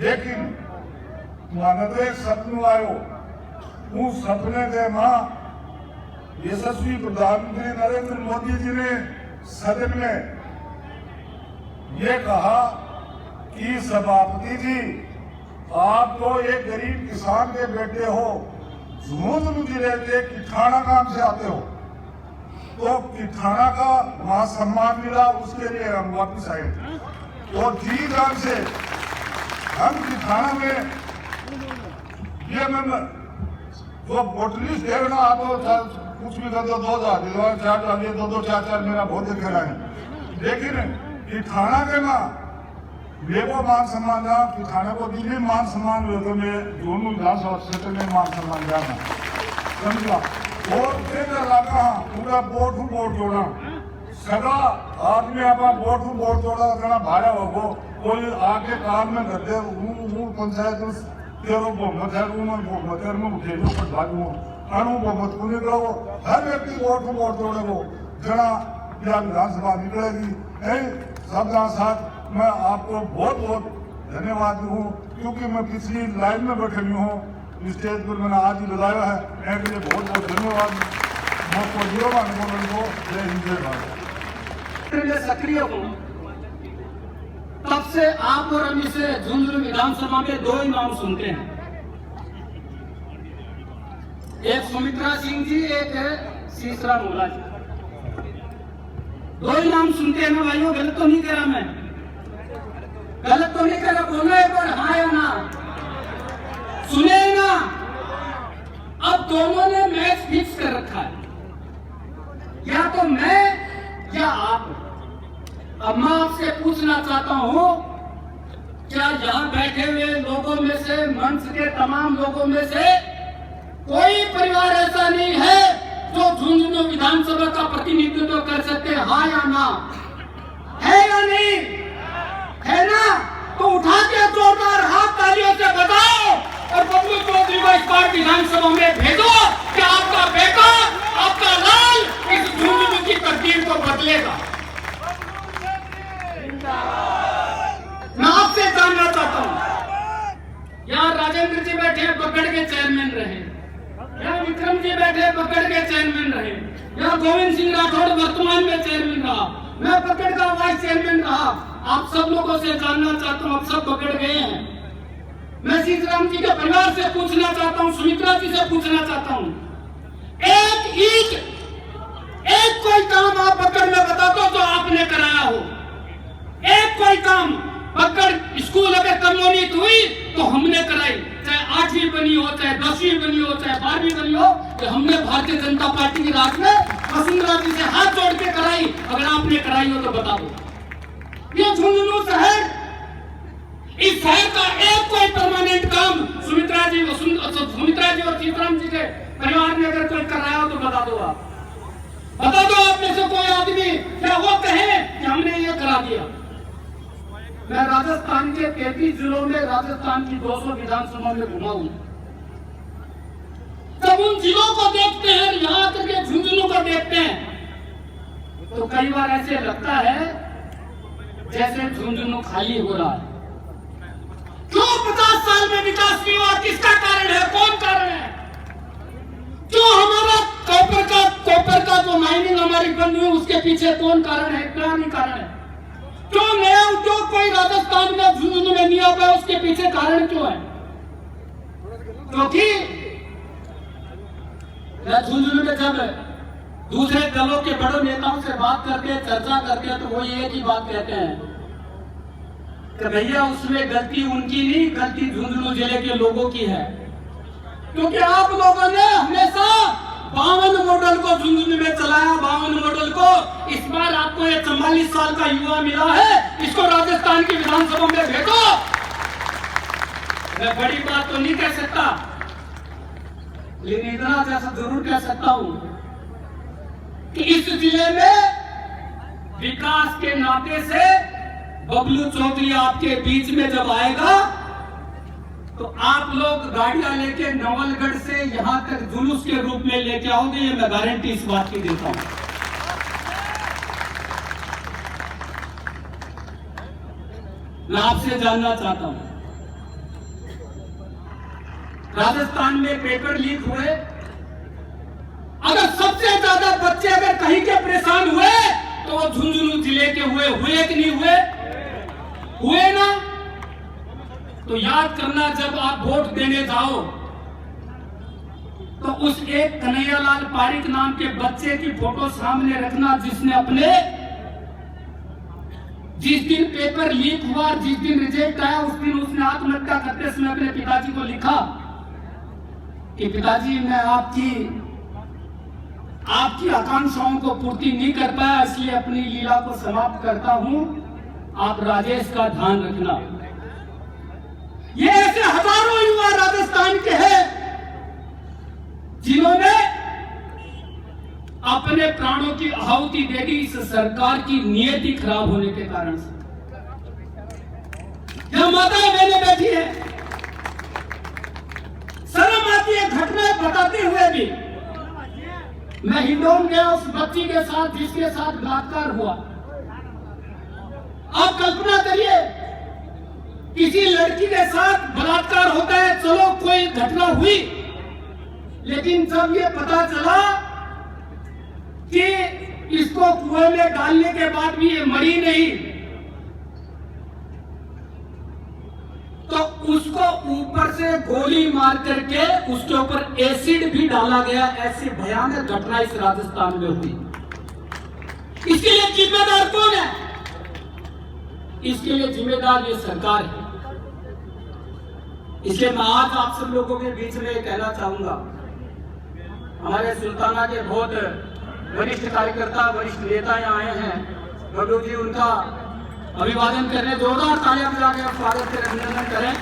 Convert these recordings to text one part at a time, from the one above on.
लेकिन મને તો એક સપનું આવ્યું। હું સપને के मां यशस्वी प्रधानमंत्री नरेंद्र मोदी जी ने सदन में ये कहा कि सभापति जी आप तो एक गरीब किसान के बेटे हो, झुंझुनू जिले के किठाना गांव से आते हो, तो किठाना का वहां सम्मान मिला, उसके लिए हम वापिस आए। तो जी जान से हम किठाना में ये मेंबर वो बोटलिस्ट देखना आप कुछ भी कर दो 2000 दिलवा 4 ये 2-2-4 मेरा बहुत देखेगा है। लेकिन किठाना के ना वो मान सम्मान जा किठाना को दिल्ली मान सम्मान हुए तो मैं दोनों विधानसभा क्षेत्र में मान सम्मान जाना समझा। और फिर लगा पूरा बोर्ड जोड़ा सगा आदमी अपना बोर्ड जोड़ा करना भाड़ा हो कोई आके काम में करते पंचायत तेरो बहुमत है बहुमत है उठे भागू अणु बहुमत को निकलो हर व्यक्ति वोट जोड़े वो जना या विधानसभा निकलेगी। सब साथ मैं आपको बहुत बहुत धन्यवाद दूँ क्योंकि मैं पिछली लाइन में बैठे हुई हूँ स्टेज पर मैंने आज ही बताया है। एक लिए बहुत बहुत धन्यवाद को जय हिंद जय भारत। सक्रिय हूँ तब से आप और हम इसे झुंझुनू विधानसभा में 2 ही नाम सुनते हैं, एक सुमित्रा सिंह जी, एक है सीसरा मोला जी। 2 ही नाम सुनते हैं ना भाइयों। गलत तो नहीं कह रहा, मैं गलत तो नहीं कह रहा, बोलो एक बार हाँ या ना, सुने ना। अब दोनों ने मैच फिक्स कर रखा है, या तो मैं या आप। अब मैं आपसे पूछना चाहता हूं, क्या यहां बैठे हुए लोगों में से, मंच के तमाम लोगों में से कोई परिवार ऐसा नहीं है जो झुंझुनू विधानसभा का प्रतिनिधित्व कर सकते? हाँ या ना? है या नहीं? है ना? तो उठा के जोरदार हाथ तालियों से बताओ और बबलू चौधरी को इस बार विधानसभा में भेजो कि आपका बेटा, आपका लाल इस झुंझुनू की तकदीर को बदलेगा। मैं आपसे जानना चाहता हूं, यहाँ राजेंद्र जी बैठे पकड़ के चेयरमैन रहे, यहाँ विक्रम जी बैठे पकड़ के चेयरमैन रहे, यहाँ गोविंद सिंह राठौड़ वर्तमान में चेयरमैन रहा, मैं पकड़ का वाइस चेयरमैन रहा। आप सब लोगों से जानना चाहता हूँ, आप सब पकड़ गए हैं। मैं सीताराम जी के परिवार से पूछना चाहता हूँ, सुमित्रा जी से पूछना चाहता हूँ, एक कोई काम आप पकड़ में बता दो जो आपने कराया हो। एक कोई काम पकड़ स्कूल अगर कमोनीत हुई तो हमने कराई, चाहे 8वीं बनी हो, चाहे 10वीं बनी हो, चाहे 12वीं बनी हो, तो हमने भारतीय जनता पार्टी की राज में वसुंधरा जी से हाथ जोड़ के कराई। अगर आपने कराई हो तो बता दो। ये झुंझुनू शहर, इस शहर का एक कोई परमानेंट काम सुमित्रा जी और सीताराम जी के परिवार ने अगर कोई कराया हो तो बता दो। आप बता दो, आप में से कोई आदमी क्या वो कहे कि हमने ये करा दिया। मैं राजस्थान के 33 जिलों में, राजस्थान की 200 विधानसभा में घुमा हूं। जब उन जिलों को देखते हैं, यहाँ तक के झुंझुनू को देखते हैं, तो कई बार ऐसे लगता है जैसे झुंझुनू खाली हो रहा है। क्यों 50 साल में विकास नहीं हुआ? किसका कारण है? कौन कारण है? क्यों हमारा कॉपर का जो माइनिंग हमारी बंद हुई उसके पीछे कौन कारण है? क्या नहीं कारण है? क्यों नया उद्योग कोई राजस्थान में झुंझुनू में नहीं आ पाया? उसके पीछे कारण क्यों है? क्योंकि झुंझुनू में जब दूसरे दलों के बड़े नेताओं से बात करते हैं, चर्चा करते हैं, तो वो एक ही बात कहते हैं कि भैया उसमें गलती उनकी नहीं, गलती झुंझुनू जिले के लोगों की है। क्योंकि आप लोगों ने हमेशा 52 मॉडल को झुंझुनू में चलाया, 52 मॉडल को। इस बार आपको ये 44 साल का युवा मिला है, इसको राजस्थान की विधानसभा में भेजो। मैं बड़ी बात तो नहीं कह सकता, लेकिन इतना जरूर कह सकता हूं कि इस जिले में विकास के नाते से बबलू चौधरी आपके बीच में जब आएगा तो आप लोग गाड़ियां लेके नवलगढ़ से यहां तक जुलूस के रूप में लेके आओगे, ये मैं गारंटी इस बात की देता हूं। मैं आपसे जानना चाहता हूं, राजस्थान में पेपर लीक हुए, अगर सबसे ज्यादा बच्चे अगर कहीं के परेशान हुए तो वो झुंझुनू जिले के हुए कि नहीं हुए ना। तो याद करना, जब आप वोट देने जाओ तो उस एक कन्हैयालाल पारिक नाम के बच्चे की फोटो सामने रखना, जिसने जिस दिन पेपर लीक हुआ, जिस दिन रिजल्ट आया, उस दिन उसने आत्महत्या करते समय अपने पिताजी को लिखा कि पिताजी, मैं आपकी आकांक्षाओं को पूर्ति नहीं कर पाया, इसलिए अपनी लीला को समाप्त करता हूं, आप राजेश का ध्यान रखना। ये ऐसे हजारों युवा राजस्थान के हैं जिन्होंने अपने प्राणों की आहुति दे दी इस सरकार की नियति खराब होने के कारण से। यहां माताएं बहनें बैठी है, शर्म आती है घटना बताते हुए भी। मैं हिंडौन गया उस बच्ची के साथ जिसके साथ बलात्कार हुआ। आप कल्पना करिए, किसी लड़की के साथ बलात्कार होता है, चलो कोई घटना हुई, लेकिन जब ये पता चला कि इसको कुएं में डालने के बाद भी ये मरी नहीं, तो उसको ऊपर से गोली मार करके उसके ऊपर एसिड भी डाला गया। ऐसी भयानक घटना इस राजस्थान में हुई। इसके लिए जिम्मेदार कौन है? इसके लिए जिम्मेदार ये सरकार है। इसलिए मैं आज आप सब लोगों के बीच में कहना चाहूंगा, हमारे सुल्ताना के बहुत वरिष्ठ कार्यकर्ता, वरिष्ठ नेता यहाँ आए हैं। बबलू जी उनका अभिवादन करने, जोरदार तालियां बजा के स्वागत से अभिनंदन करें।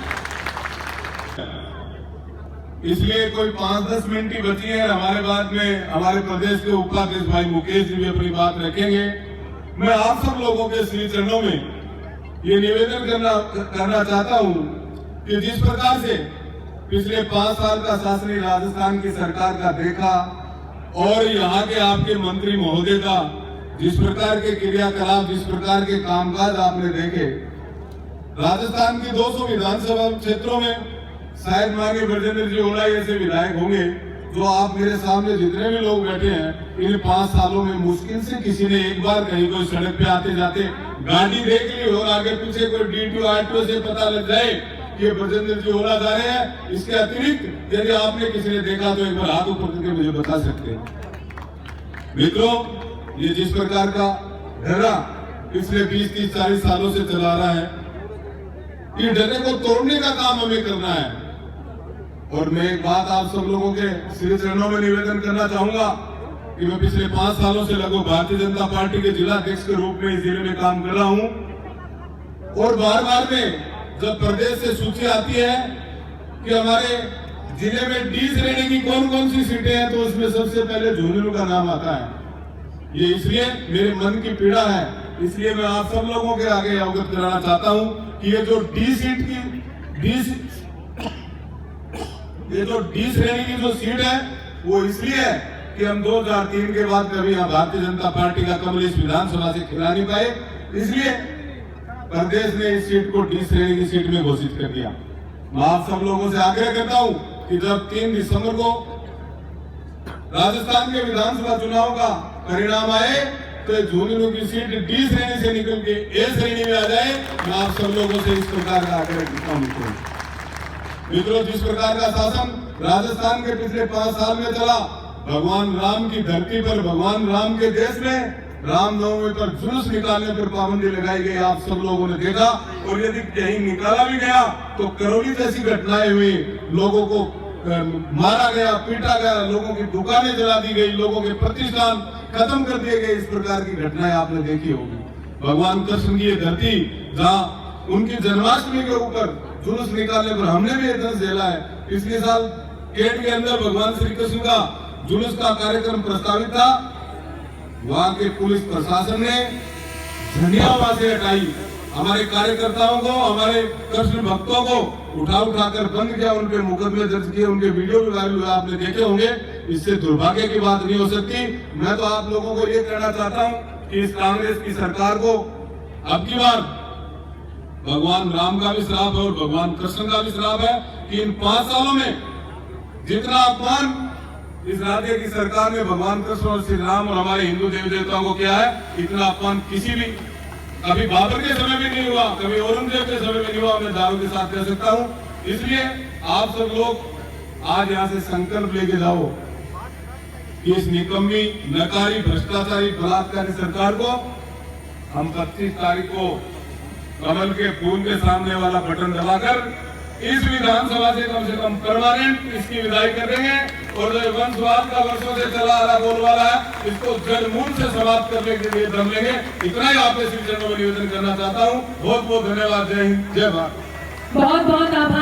इसलिए कोई 5-10 मिनट ही बची है, हमारे बाद में हमारे प्रदेश के उपाध्यक्ष भाई मुकेश जी भी अपनी बात रखेंगे। मैं आप सब लोगों के श्री चरणों में ये निवेदन करना चाहता हूं कि जिस प्रकार से पिछले 5 साल का शासन राजस्थान की सरकार का देखा और यहाँ के आपके मंत्री महोदय का जिस प्रकार के क्रियाकलाप, जिस प्रकार के कामकाज आपने देखे, राजस्थान की 200 विधानसभा क्षेत्रों में शायद माननीय ब्रजेंद्र जी ओला ऐसे विधायक होंगे जो आप मेरे सामने जितने भी लोग बैठे हैं, इन 5 सालों में मुश्किल से किसी ने एक बार कहीं कोई सड़क पे आते जाते गाड़ी देख ली और आगे पीछे कोई DTO RTO से पता लग जाए कि ब्रजेंद्र जी ओला जा रहे हैं। इसके अतिरिक्त यदि आपने किसी ने देखा तो एक बार हाथ ऊपर करके मुझे बता सकते हैं। मित्रों, ये जिस प्रकार का डरा पिछले 20-30-40 सालों से चला रहा है, ये डरे को तोड़ने का काम हमें करना है। और मैं एक बात आप सब लोगों के श्री चरणों में निवेदन करना चाहूंगा कि मैं पिछले 5 सालों से लगभग भारतीय जनता पार्टी के जिला अध्यक्ष के रूप में इस जिले में काम कर रहा हूं और बार-बार में जब प्रदेश से सूची आती है कि हमारे जिले में डी श्रेणी की कौन-कौन सी सीटें हैं, तो उसमें सबसे पहले झुंझुनू का नाम आता है। ये इसलिए मेरे मन की पीड़ा है, इसलिए मैं आप सब लोगों के आगे अवगत कराना चाहता हूं कि ये जो डी श्रेणी की जो सीट है वो इसलिए है कि हम 2003 के बाद कभी यहाँ भारतीय जनता पार्टी का कमल इस विधानसभा से खिला नहीं पाए, इसलिए प्रदेश ने इस सीट को डी श्रेणी की सीट में घोषित कर दिया। मैं आप सब लोगों से आग्रह करता हूं कि जब 3 दिसंबर को राजस्थान के विधानसभा चुनाव का परिणाम आए तो झुंझुनू की सीट डी श्रेणी से निकल के ए श्रेणी में आ जाए। मैं आप सब लोगों से इस प्रकार का आग्रह करता हूं। मित्रों, जिस प्रकार का शासन राजस्थान के पिछले 5 साल में चला, भगवान राम की धरती पर, भगवान राम के देश में रामनवमी पर जुलूस निकालने पर पाबंदी लगाई गई, आप सब लोगों ने देखा। और यदि कहीं निकाला भी गया तो करौली जैसी घटनाएं हुई, लोगों को मारा गया, पीटा गया, लोगों की दुकानें जला दी गई, लोगों के प्रतिष्ठान खत्म कर दिए गए। इस प्रकार की घटनाएं आपने देखी होगी। भगवान कृष्ण की ये धरती जहाँ उनकी जन्माष्टमी के ऊपर जुलूस निकालने पर हमने भी दर्द झेला है। पिछले साल केट के अंदर भगवान श्री कृष्ण का जुलूस का कार्यक्रम प्रस्तावित था, वहां के पुलिस प्रशासन ने झंडियां वहां से हटाई, हमारे कार्यकर्ताओं को, हमारे कृष्ण भक्तों को उठाकर बंद किया, उनके मुकदमे दर्ज किए, उनके वीडियो भी वायरल हुए, आपने देखे होंगे। इससे दुर्भाग्य की बात नहीं हो सकती। मैं तो आप लोगों को ये कहना चाहता हूं कि इस कांग्रेस की सरकार को अब की बार भगवान राम का भी श्राप है और भगवान कृष्ण का भी श्राप है कि इन 5 सालों में जितना अपमान इस राज्य की सरकार ने भगवान कृष्ण और श्री राम और हमारे हिंदू देवी देवताओं को किया है, इतना अपमान किसी भी कभी बाबर के समय में नहीं हुआ, कभी औरंगजेब के समय में नहीं हुआ। मैं दावे के साथ कह सकता हूं। इसलिए आप सब लोग आज यहां से संकल्प लेके जाओ कि इस निकम्मी, नकारी, भ्रष्टाचारी, बलात्कारी सरकार को हम 25 तारीख को कमल के फूल के सामने वाला बटन दबाकर इस विधानसभा से कम परमानेंट इसकी विदाई कर देंगे और जो वंशवाद का वर्षों से चला आ रहा बोलबाला है, इसको जड़ मूल से समाप्त करने के लिए दम लेंगे। इतना ही आपके श्री चरणों में निवेदन करना चाहता हूँ। बहुत बहुत धन्यवाद। जय हिंद, जय भारत। बहुत बहुत आभार।